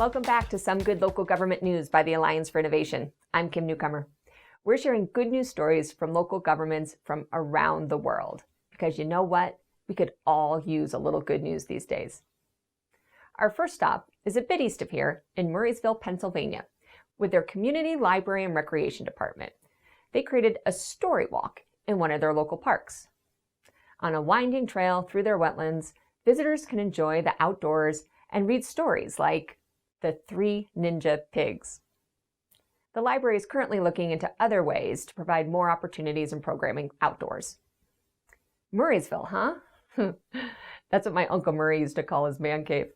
Welcome back to Some Good Local Government News by the Alliance for Innovation. I'm Kim Newcomer. We're sharing good news stories from local governments from around the world. Because you know what? We could all use a little good news these days. Our first stop is a bit east of here in Murrysville, Pennsylvania, with their Community Library and Recreation Department. They created a story walk in one of their local parks. On a winding trail through their wetlands, visitors can enjoy the outdoors and read stories like The Three Ninja Pigs. The library is currently looking into other ways to provide more opportunities and programming outdoors. Murrysville, huh? That's what my Uncle Murray used to call his man cave.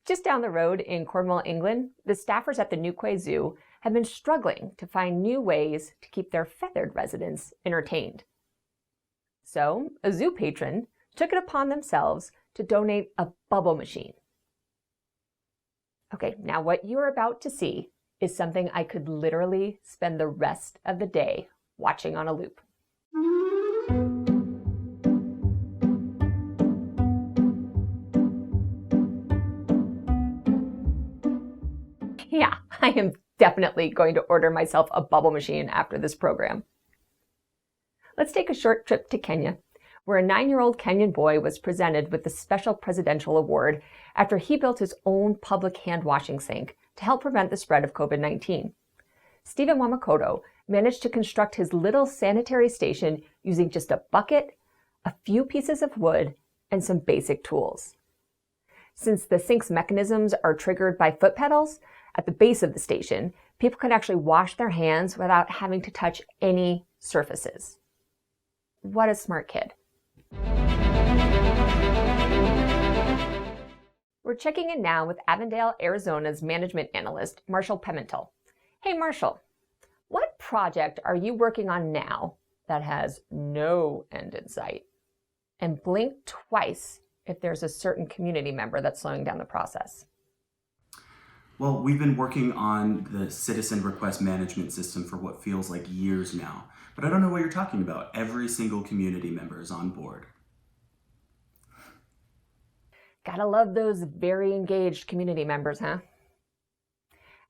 Just down the road in Cornwall, England, the staffers at the Newquay Zoo have been struggling to find new ways to keep their feathered residents entertained. So, a zoo patron took it upon themselves to donate a bubble machine. Okay, now what you're about to see is something I could literally spend the rest of the day watching on a loop. Yeah, I am definitely going to order myself a bubble machine after this program. Let's take a short trip to Kenya, where a 9-year-old Kenyan boy was presented with the Special Presidential Award after he built his own public hand washing sink to help prevent the spread of COVID-19. Stephen Wamakoto managed to construct his little sanitary station using just a bucket, a few pieces of wood, and some basic tools. Since the sink's mechanisms are triggered by foot pedals, at the base of the station, people could actually wash their hands without having to touch any surfaces. What a smart kid. We're checking in now with Avondale, Arizona's management analyst, Marshall Pimentel. Hey, Marshall, what project are you working on now that has no end in sight? And blink twice if there's a certain community member that's slowing down the process. Well, we've been working on the citizen request management system for what feels like years now, but I don't know what you're talking about. Every single community member is on board. Gotta love those very engaged community members, huh?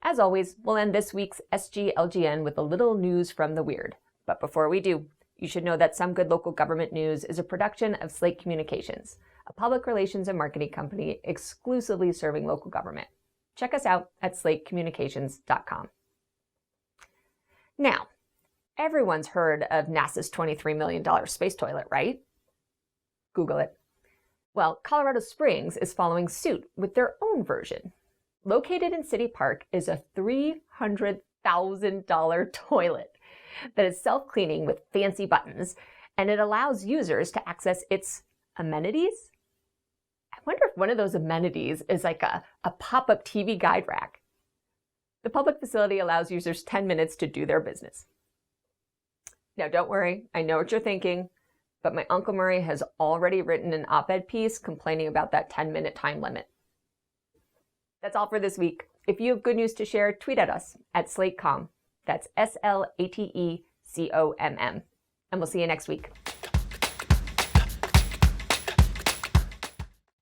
As always, we'll end this week's SGLGN with a little news from the weird. But before we do, you should know that Some Good Local Government News is a production of Slate Communications, a public relations and marketing company exclusively serving local government. Check us out at slatecommunications.com. Now, everyone's heard of NASA's $23 million space toilet, right? Google it. Well, Colorado Springs is following suit with their own version. Located in City Park is a $300,000 toilet that is self-cleaning with fancy buttons, and it allows users to access its amenities. I wonder if one of those amenities is like a pop-up TV guide rack. The public facility allows users 10 minutes to do their business. Now, don't worry, I know what you're thinking, but my Uncle Murray has already written an op-ed piece complaining about that 10-minute time limit. That's all for this week. If you have good news to share, tweet at us at SlateCom. That's SLATECOMM. And we'll see you next week.